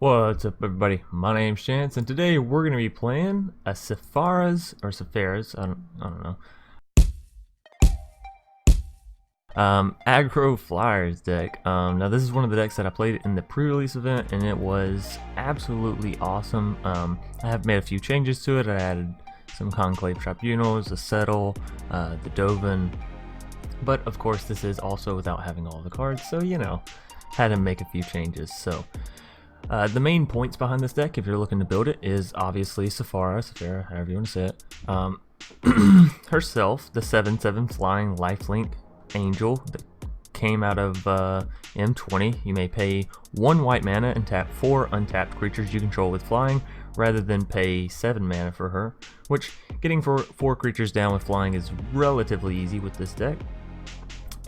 What's up, everybody? My name's Chance, and today we're going to be playing a Sepharas, or Sepharas, I don't know. Aggro FLYERS deck. Now this is one of the decks that I played in the pre-release event, and it was absolutely awesome. I have made a few changes to it. I added some Conclave Tribunals, a Settle, the Dovin, but of course this is also without having all the cards, so you know, had to make a few changes. So the main points behind this deck, if you're looking to build it, is obviously Sephara, however you want to say it. Herself, the 7/7 flying lifelink angel that came out of M20. You may pay 1 white mana and tap 4 untapped creatures you control with flying, rather than pay 7 mana for her, which getting 4 creatures down with flying is relatively easy with this deck.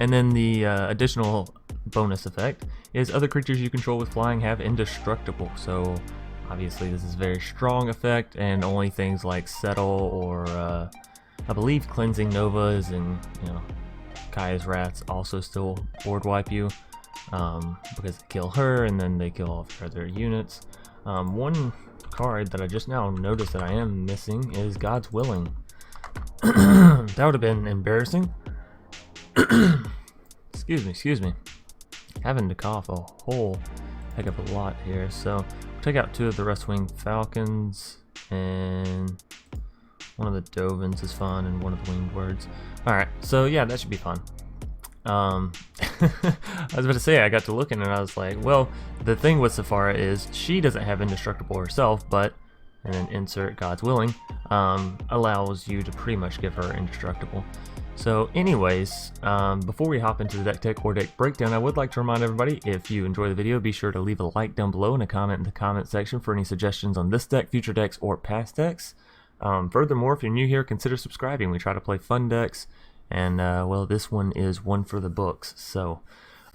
And then the additional bonus effect is other creatures you control with flying have indestructible. So obviously this is a very strong effect, and only things like Settle or I believe Cleansing Novas and Kaya's Rats also still board wipe you because they kill her and then they kill all of her other units. One card that I just now noticed that I am missing is God's Willing. That would have been embarrassing. Excuse me. Having to cough a whole heck of a lot here. So take out 2 of the Rust-Winged Falcons, and one of the Dovins is fun, and one of the Winged Words. Alright, so yeah, that should be fun. I was about to say, I got to looking and I was like, well, the thing with Sephara is she doesn't have indestructible herself, but, and then insert God's Willing, allows you to pretty much give her indestructible. So anyways, before we hop into the deck tech or deck breakdown, I would like to remind everybody, if you enjoy the video, be sure to leave a like down below and a comment in the comment section for any suggestions on this deck, future decks, or past decks. Furthermore, if you're new here, consider subscribing. We try to play fun decks, and well, this one is one for the books. So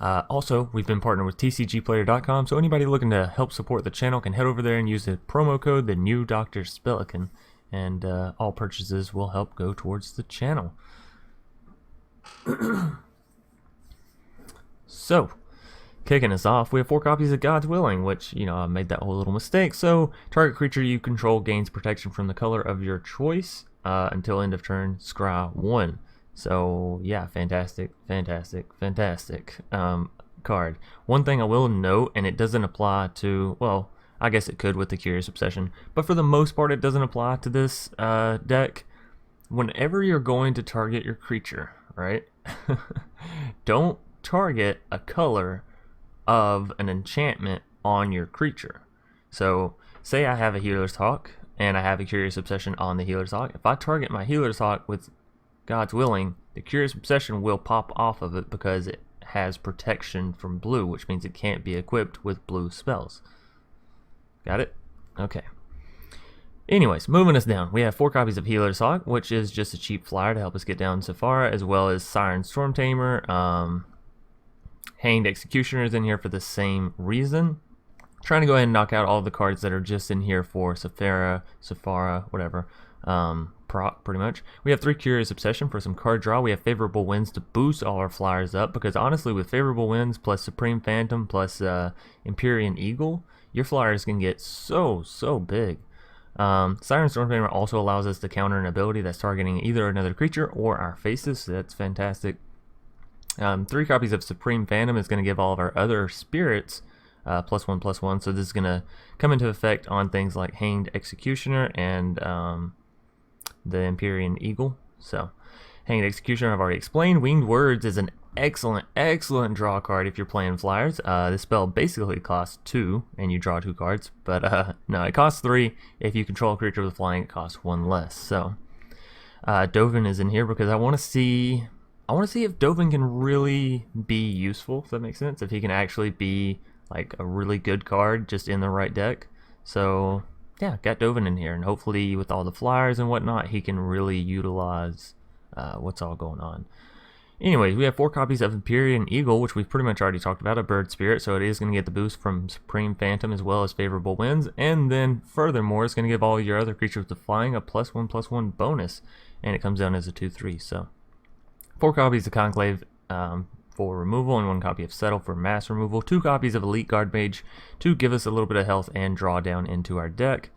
also, we've been partnered with tcgplayer.com, so anybody looking to help support the channel can head over there and use the promo code the new Dr. Spellican, and all purchases will help go towards the channel. So, kicking us off, we have 4 copies of God's Willing, which, I made that whole little mistake. So, target creature you control gains protection from the color of your choice until end of turn, scry 1. So, yeah, fantastic card. One thing I will note, and it doesn't apply to, well, I guess it could with the Curious Obsession, but for the most part it doesn't apply to this deck. Whenever you're going to target your creature, right, don't target a color of an enchantment on your creature. So say I have a Healer's Hawk and I have a Curious Obsession on the Healer's Hawk. If I target my Healer's Hawk with God's Willing, the Curious Obsession will pop off of it because it has protection from blue, which means it can't be equipped with blue spells. Got it? Okay. Anyways, moving us down, we have 4 copies of Healer's Hawk, which is just a cheap flyer to help us get down Sephara, as well as Siren Stormtamer. Hanged Executioner is in here for the same reason. Trying to go ahead and knock out all the cards that are just in here for Sephara, whatever, proc, pretty much. We have 3 Curious Obsession for some card draw. We have Favorable Winds to boost all our flyers up, because honestly, with Favorable Winds plus Supreme Phantom plus Empyrean Eagle, your flyers can get so big. Siren Stormtamer also allows us to counter an ability that's targeting either another creature or our faces, so that's fantastic. 3 copies of Supreme Phantom is going to give all of our other spirits +1/+1, so this is going to come into effect on things like Hanged Executioner and the Empyrean Eagle. So, Hanged Executioner I've already explained. Winged Words is an excellent draw card if you're playing flyers. This spell basically costs 2 and you draw 2 cards, but no, it costs 3. If you control a creature with flying, it costs 1 less. So Dovin is in here because I want to see if Dovin can really be useful, if that makes sense, if he can actually be like a really good card just in the right deck. So yeah, got Dovin in here, and hopefully with all the flyers and whatnot, he can really utilize what's all going on. Anyways, we have 4 copies of Empyrean Eagle, which we've pretty much already talked about, a bird spirit, so it is going to get the boost from Supreme Phantom as well as Favorable Winds, and then furthermore, it's going to give all your other creatures with flying a +1/+1 bonus, and it comes down as a 2/3, so 4 copies of Conclave for removal, and 1 copy of Settle for mass removal, 2 copies of Elite Guardmage to give us a little bit of health and draw down into our deck.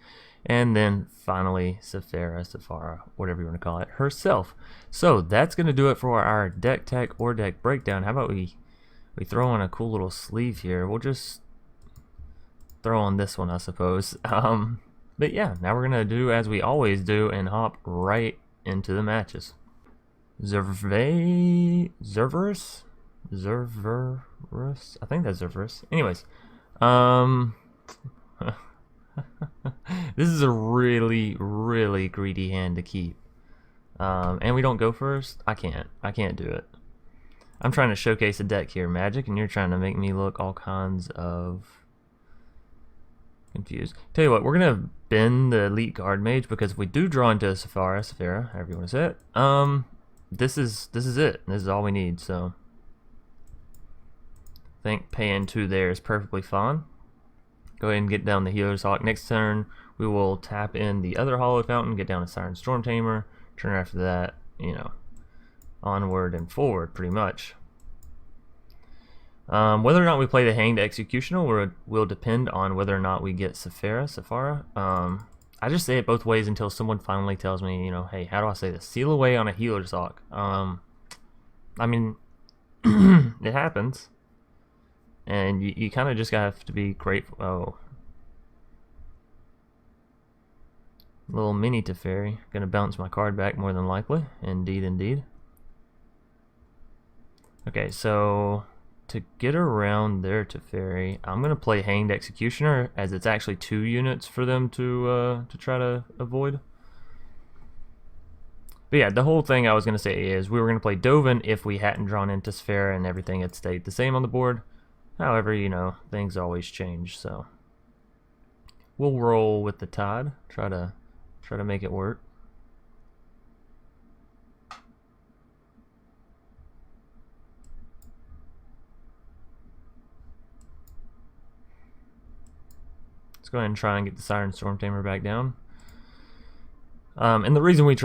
And then finally Sephara, whatever you want to call it, herself. So that's going to do it for our deck tech or deck breakdown. How about we throw on a cool little sleeve here? We'll just throw on this one, I suppose. But yeah, now we're going to do as we always do and hop right into the matches. Zerverus? I think that's Zerverus. Anyways, this is a really, really greedy hand to keep. And we don't go first? I can't do it. I'm trying to showcase a deck here, Magic, and you're trying to make me look all kinds of confused. Tell you what, we're gonna bend the Elite Guardmage, because if we do draw into a Sephara, however you want to say it, this is it. This is all we need. So I think paying 2 there is perfectly fine. Go ahead and get down the Healer's Hawk. Next turn, we will tap in the other Hallowed Fountain, get down a Siren Stormtamer. Turn after that, you know, onward and forward, pretty much. Whether or not we play the Hanged Executioner will depend on whether or not we get Sephara. I just say it both ways until someone finally tells me, you know, hey, how do I say this? Seal away on a Healer's Hawk. I mean, it happens. And you kind of just have to be grateful. Oh. Little mini Teferi. Gonna bounce my card back more than likely. Indeed, indeed. Okay, so to get around their Teferi, I'm gonna play Hanged Executioner, as it's actually 2 units for them to try to avoid. But yeah, the whole thing I was gonna say is we were gonna play Dovin if we hadn't drawn into Sephara and everything had stayed the same on the board. However, you know, things always change, so we'll roll with the tide. Try to make it work. Let's go ahead and try and get the Siren Stormtamer back down. And the reason we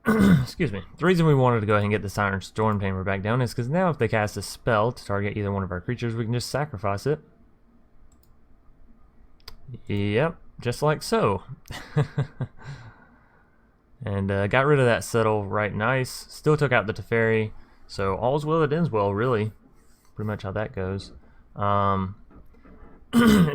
excuse me. The reason we wanted to go ahead and get the Siren Stormtamer back down is because now if they cast a spell to target either one of our creatures, we can just sacrifice it. Yep, just like so. And got rid of that Settle right nice. Still took out the Teferi. So all's well that ends well, really. Pretty much how that goes. And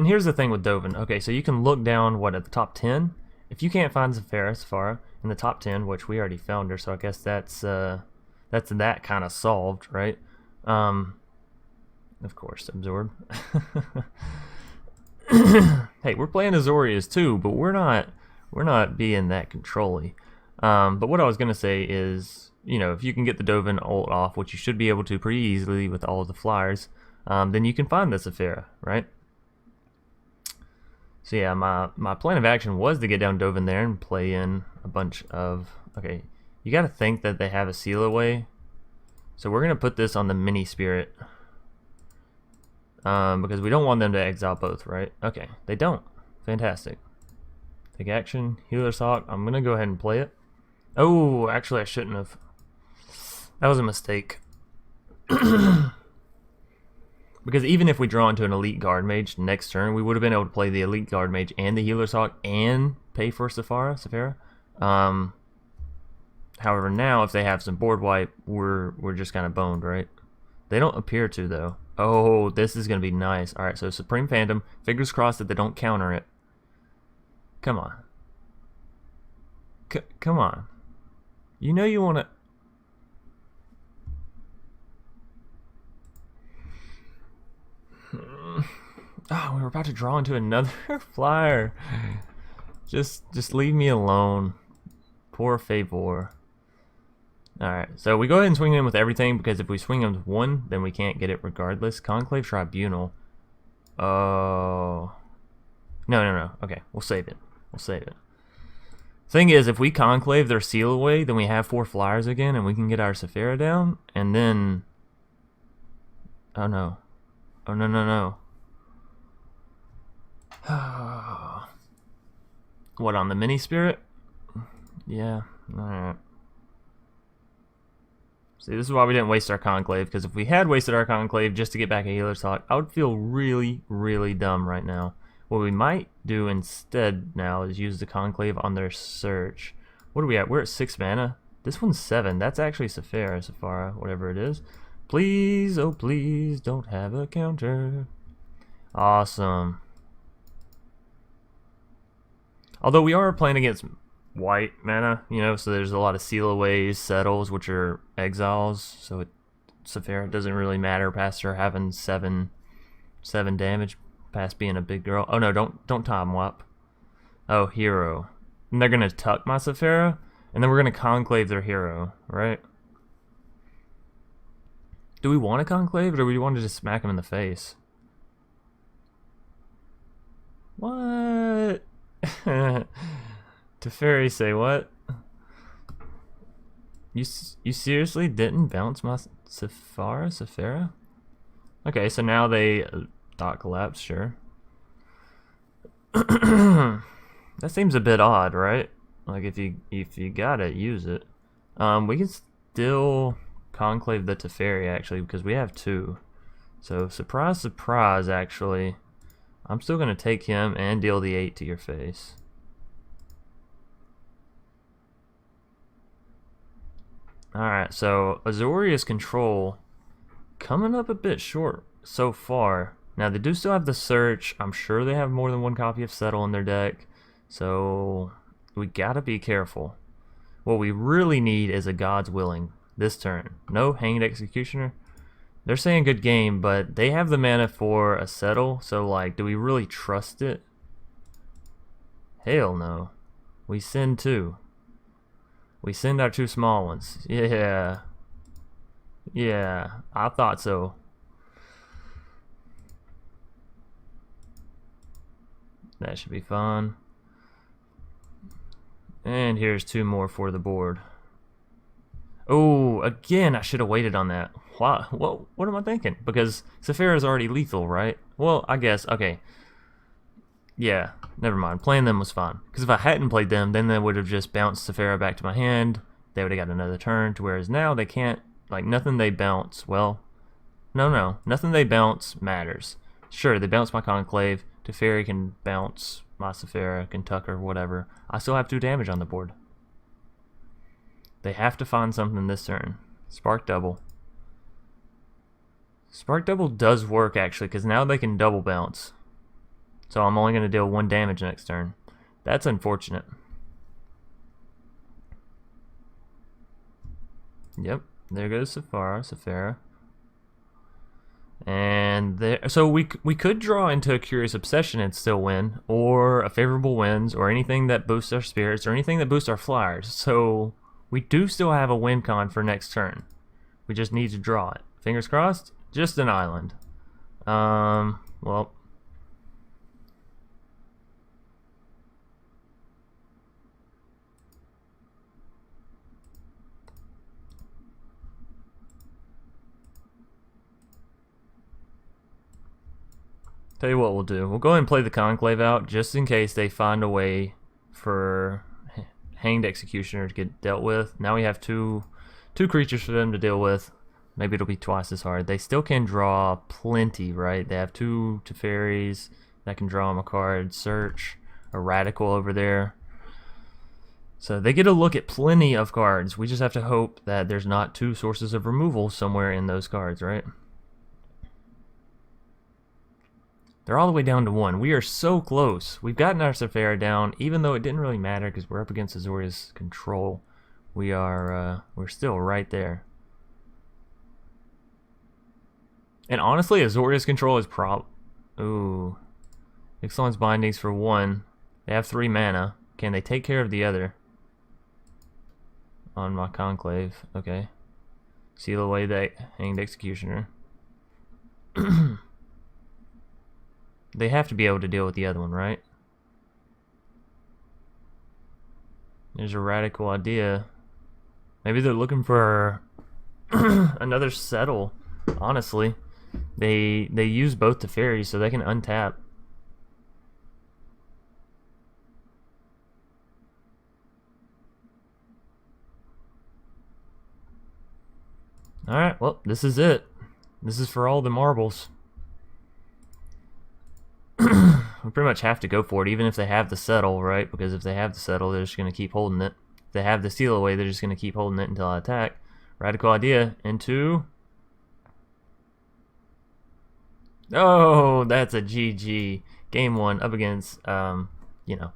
here's the thing with Dovin. Okay, so you can look down, what, at the top 10? If you can't find Sephara in the top 10, which we already found her, so I guess that's that kind of solved, right? Of course, absorb. Hey, we're playing Azorius too, but we're not being that controlly. But what I was gonna say is, you know, if you can get the Dovin ult off, which you should be able to pretty easily with all of the flyers, then you can find the Sephara, right? So yeah, my plan of action was to get down Dovin there and play in a bunch of... Okay, you gotta think that they have a seal away. So we're gonna put this on the mini spirit. Because we don't want them to exile both, right? Okay, they don't. Fantastic. Take action, Healer's Hawk. I'm gonna go ahead and play it. Oh, actually I shouldn't have. That was a mistake. Because even if we draw into an Elite Guardmage next turn, we would have been able to play the Elite Guardmage and the Healer's Hawk and pay for Sephara. However, now if they have some board wipe, we're just kind of boned, right? They don't appear to, though. Oh, this is going to be nice. Alright, so Supreme Phantom. Fingers crossed that they don't counter it. Come on. Come on. You know you want to... Oh, we were about to draw into another flyer. Just leave me alone. Poor Favor. Alright, so we go ahead and swing in with everything, because if we swing in with one, then we can't get it regardless. Conclave Tribunal. Oh. No. Okay, we'll save it. We'll save it. Thing is, if we conclave their seal away, then we have 4 flyers again, and we can get our Sephara down, and then... Oh no. Oh no. What, on the mini spirit? Yeah, alright. See, this is why we didn't waste our Conclave, because if we had wasted our Conclave just to get back a Healer's Hawk, I would feel really, really dumb right now. What we might do instead now is use the Conclave on their search. What are we at? We're at 6 mana. This one's 7. That's actually Sephara, whatever it is. Please, oh please, don't have a counter. Awesome. Although we are playing against white mana, you know, so there's a lot of seal-aways, settles, which are exiles, so Sephara doesn't really matter past her having 7 damage, past being a big girl. Oh no, don't time wap. Oh, hero. And they're gonna tuck my Sephara, and then we're gonna conclave their hero, right? Do we want a conclave, or do we want to just smack him in the face? What? Teferi say what? You seriously didn't bounce my Sephara? Okay, so now they thought collapse, sure. That seems a bit odd, right? Like if you got it, use it. We can still conclave the Teferi actually because we have 2. So surprise, surprise. Actually, I'm still gonna take him and deal the 8 to your face. Alright, so Azorius control coming up a bit short so far. Now they do still have the search. I'm sure they have more than 1 copy of Settle in their deck, so we gotta be careful. What we really need is a God's Willing this turn. No Hanged Executioner. They're saying good game, but they have the mana for a Settle, so like, do we really trust it? Hell no. We send 2. We send our 2 small ones. Yeah. Yeah, I thought so. That should be fun. And here's 2 more for the board. Oh, again, I should have waited on that. What am I thinking? Because Sephara is already lethal, right? Well, I guess, okay. Yeah, never mind. Playing them was fine. Because if I hadn't played them, then they would have just bounced Sephara back to my hand. They would have got another turn, to whereas now they can't, like, nothing they bounce. Well, no. Nothing they bounce matters. Sure, they bounce my Conclave. Teferi can bounce my Sephara, can tuck her, whatever. I still have 2 damage on the board. They have to find something this turn. Spark Double. Spark Double does work, actually, because now they can double bounce. So I'm only going to deal 1 damage next turn. That's unfortunate. Yep, there goes Sephara. And there, so we could draw into a Curious Obsession and still win, or a Favorable Winds, or anything that boosts our spirits, or anything that boosts our flyers. So we do still have a win con for next turn. We just need to draw it. Fingers crossed. Just an island. Well. Tell you what we'll do. We'll go ahead and play the Conclave out just in case they find a way for Hanged Executioner to get dealt with. Now we have two creatures for them to deal with. Maybe it'll be twice as hard. They still can draw plenty, right? They have 2 Teferis that can draw them a card. Search, a Radical over there. So they get a look at plenty of cards. We just have to hope that there's not 2 sources of removal somewhere in those cards, right? They're all the way down to 1. We are so close. We've gotten our Sephara down, even though it didn't really matter because we're up against Azorius control. We're still right there. And honestly, Azorius control is ooh. Excellence Bindings for 1. They have 3 mana. Can they take care of the other? On my Conclave. Okay. Seal away that Hanged Executioner. They have to be able to deal with the other one, right? There's a radical idea. Maybe they're looking for another Settle, honestly. They use both Teferis so they can untap. Alright, well, this is it. This is for all the marbles. We pretty much have to go for it, even if they have the settle, right? Because if they have the settle, they're just going to keep holding it. If they have the seal away, they're just going to keep holding it until I attack. Radical idea. Into... Oh, that's a GG. Game 1 up against, you know,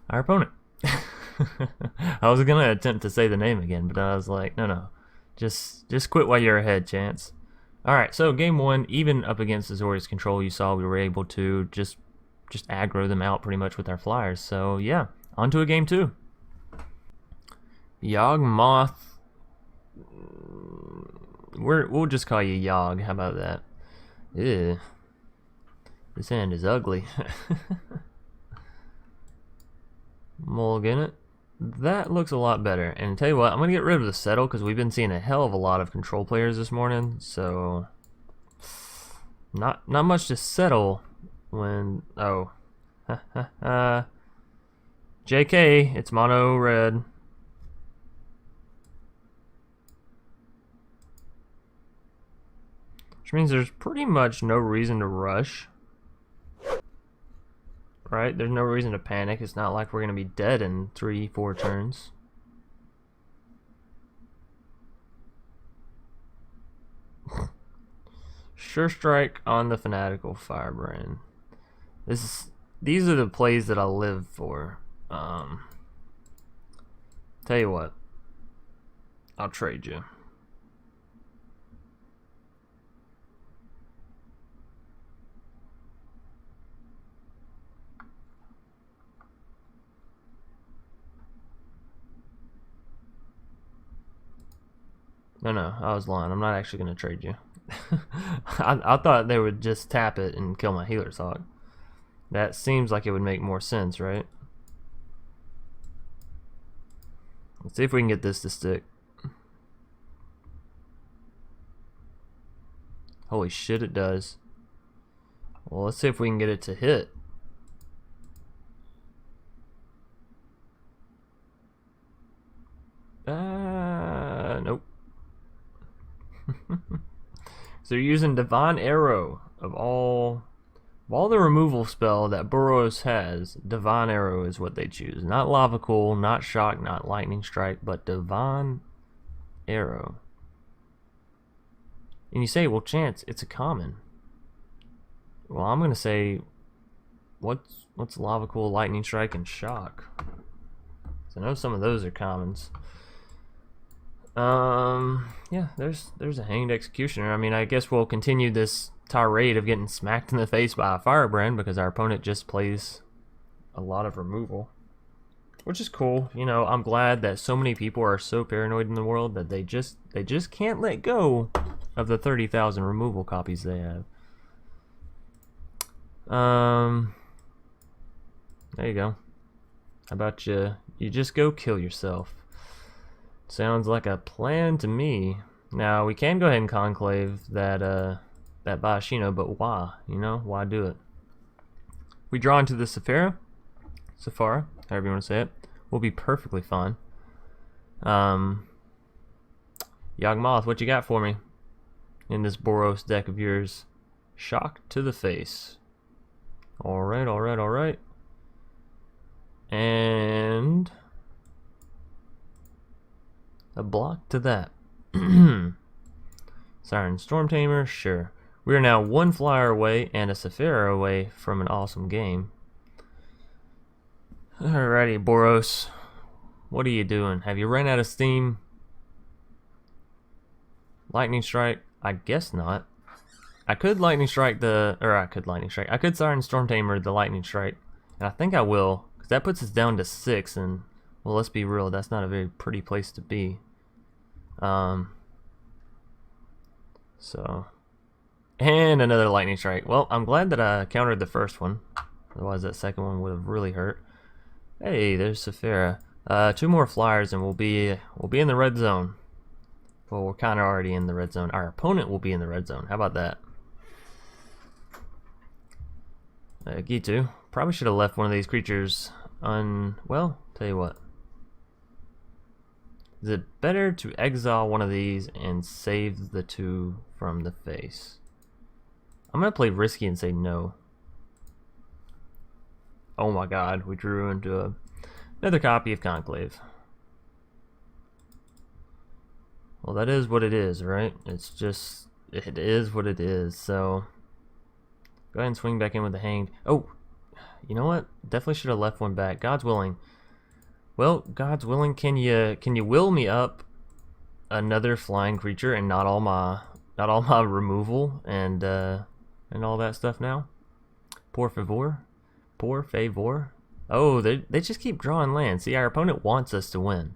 our opponent. I was going to attempt to say the name again, but I was like, no. Just quit while you're ahead, Chance. Alright, so game 1, even up against Azorius control, you saw we were able to just aggro them out pretty much with our flyers. So yeah, on to a game 2. Yawgmoth. We'll just call you Yawg. How about that? Ew. This hand is ugly. Mulligan it. That looks a lot better. And tell you what, I'm going to get rid of the settle because we've been seeing a hell of a lot of control players this morning. So not much to settle when... Oh. JK, it's mono red. Which means there's pretty much no reason to rush. Right? There's no reason to panic. It's not like we're going to be dead in 3-4 turns. Sure strike on the Fanatical Firebrand. These are the plays that I live for. Tell you what. I'll trade you. No, I was lying. I'm not actually going to trade you. I thought they would just tap it and kill my Healer's Hog. That seems like it would make more sense, right? Let's see if we can get this to stick. Holy shit, it does. Well, let's see if we can get it to hit. Nope. So you're using Divine Arrow of all the removal spell that Burrows has. Divine Arrow is what they choose. Not Lava Cool, not Shock, not Lightning Strike, but Divine Arrow. And you say, well, Chance, it's a common. Well, I'm gonna say, what's Lava Cool, Lightning Strike, and Shock? So I know some of those are commons. Yeah, there's a Hanged Executioner. I mean, I guess we'll continue this tirade of getting smacked in the face by a Firebrand because our opponent just plays a lot of removal, which is cool. You know, I'm glad that so many people are so paranoid in the world that they just can't let go of the 30,000 removal copies they have. There you go. How about you just go kill yourself? Sounds like a plan to me. Now, we can go ahead and conclave that Bashino, but why? You know, why do it? We draw into the Sephara, however you want to say it. We'll be perfectly fine. Yawgmoth, what you got for me in this Boros deck of yours? Shock to the face. Alright. And... a block to that. Siren Stormtamer, sure. We are now 1 flyer away and a Sephara away from an awesome game. Alrighty, Boros. What are you doing? Have you run out of steam? Lightning Strike? I guess not. I could Lightning Strike I could Siren Stormtamer the Lightning Strike. And I think I will, because that puts us down to 6, and well, let's be real, that's not a very pretty place to be. So, and another Lightning Strike. Well, I'm glad that I countered the first one. Otherwise, that second one would have really hurt. Hey, there's Sephara. 2 more flyers, and we'll be in the red zone. Well, we're kind of already in the red zone. Our opponent will be in the red zone. How about that? Gitu. Probably should have left one of these creatures well, tell you what. Is it better to exile one of these and save the 2 from the face? I'm gonna play risky and say no. Oh my god, we drew into another copy of Conclave. Well, that is what it is, right? It's just, it is what it is, so go ahead and swing back in with the Hanged. Oh, you know what? Definitely should have left one back. God's willing. Well, God's willing. Can you will me up another flying creature and not all my removal and all that stuff now? Por favor. Oh, they just keep drawing land. See, our opponent wants us to win.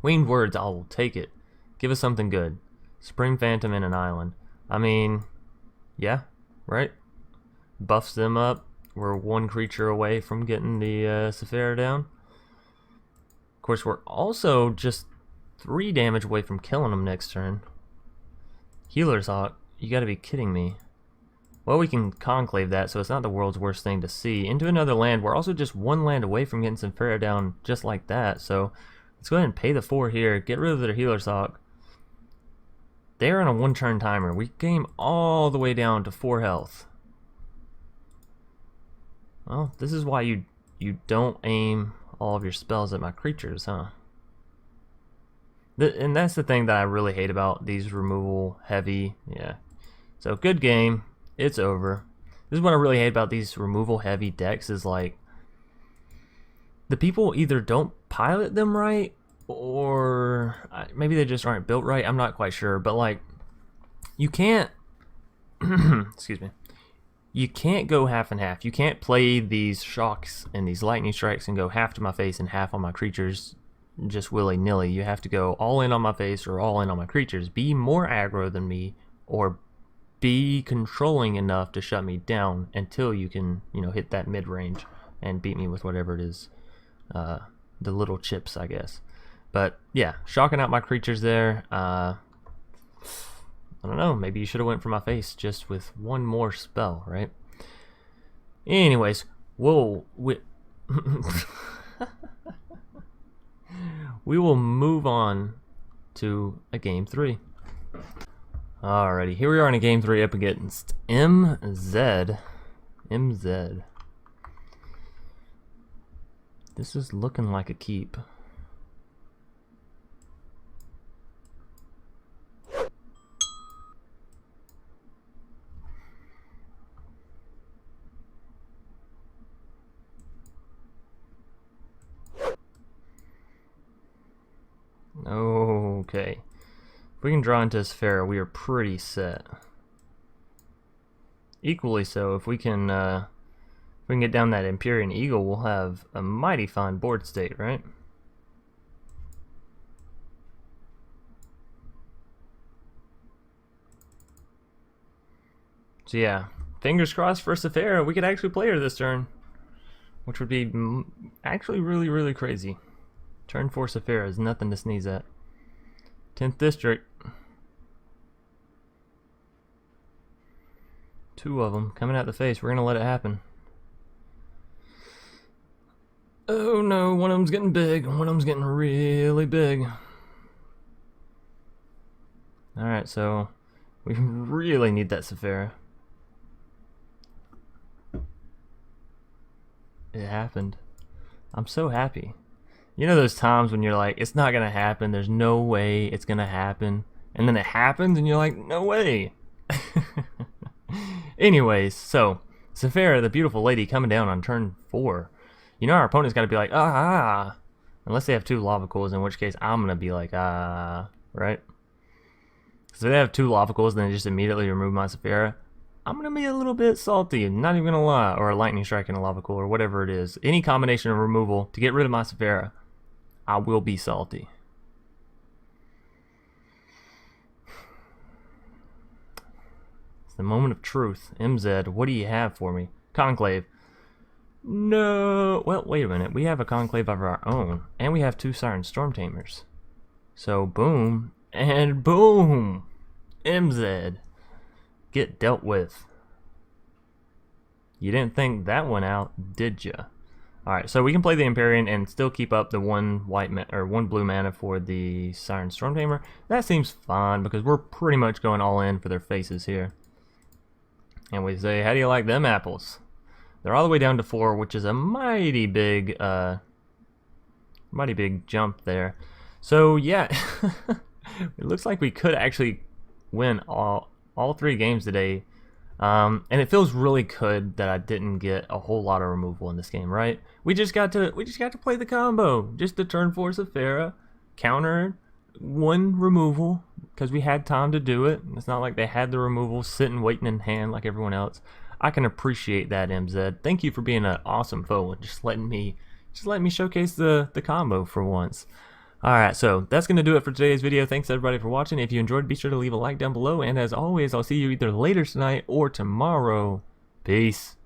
Winged Words, I will take it. Give us something good. Spring Phantom and an island. I mean, yeah, right? Buffs them up. We're 1 creature away from getting the Sephara down. Of course, we're also just 3 damage away from killing them next turn. Healer's Hawk, you gotta be kidding me. Well, we can conclave that, so it's not the world's worst thing to see. Into another land, we're also just 1 land away from getting Sephara down just like that. So let's go ahead and pay the 4 here, get rid of their Healer's Hawk. They're on a 1-turn timer. We game all the way down to 4 health. Well, this is why you don't aim all of your spells at my creatures, huh? And that's the thing that I really hate about these removal heavy. Yeah. So good game. It's over. This is what I really hate about these removal heavy decks is like the people either don't pilot them right or maybe they just aren't built right. I'm not quite sure, but like you can't excuse me. You can't go half and half. You can't play these shocks and these lightning strikes and go half to my face and half on my creatures just willy-nilly. You have to go all in on my face or all in on my creatures. Be more aggro than me or be controlling enough to shut me down until you can, you know, hit that mid-range and beat me with whatever it is. The little chips, I guess. But yeah, shocking out my creatures there. I don't know, maybe you should have went for my face just with 1 more spell, right? Anyways, we will move on to a game 3. Alrighty, here we are in a game 3 up against MZ. This is looking like a keep. Okay. If we can draw into Sephara, we are pretty set. Equally so, if we can get down that Empyrean Eagle, we'll have a mighty fine board state, right? So yeah, fingers crossed for Sephara. We could actually play her this turn, which would be actually really crazy. Turn 4 Sephara is nothing to sneeze at. 10th District. 2 of them coming out the face. We're going to let it happen. Oh no, one of them's getting big. One of them's getting really big. Alright, so we really need that Sephara. It happened. I'm so happy. You know those times when you're like, it's not gonna happen, there's no way it's gonna happen, and then it happens and you're like, no way. Anyways, so Sephara, the beautiful lady, coming down on turn 4. You know our opponent's gotta be like, unless they have 2 lava cools, in which case I'm gonna be like, right? So if they have 2 lava cools and then just immediately remove my Sephara, I'm gonna be a little bit salty, not even gonna lie, or a lightning strike and a lava cool, or whatever it is. Any combination of removal to get rid of my Sephara, I will be salty. It's the moment of truth. MZ, what do you have for me? Conclave. No. Well, wait a minute. We have a Conclave of our own, and we have 2 Siren Stormtamers. So, boom, and boom. MZ. Get dealt with. You didn't think that one out, did ya? Alright, so we can play the Empyrean and still keep up the one blue mana for the Siren Stormtamer. That seems fine because we're pretty much going all in for their faces here. And we say, how do you like them apples? They're all the way down to 4, which is a mighty big jump there. So yeah, it looks like we could actually win all 3 games today. And it feels really good that I didn't get a whole lot of removal in this game, right? We just got to play the combo. Just the turn 4 Sephara, counter 1 removal because we had time to do it. It's not like they had the removal sitting waiting in hand like everyone else. I can appreciate that, MZ. Thank you for being an awesome foe and just letting me showcase the combo for once. Alright, so that's going to do it for today's video. Thanks everybody for watching. If you enjoyed, be sure to leave a like down below. And as always, I'll see you either later tonight or tomorrow. Peace.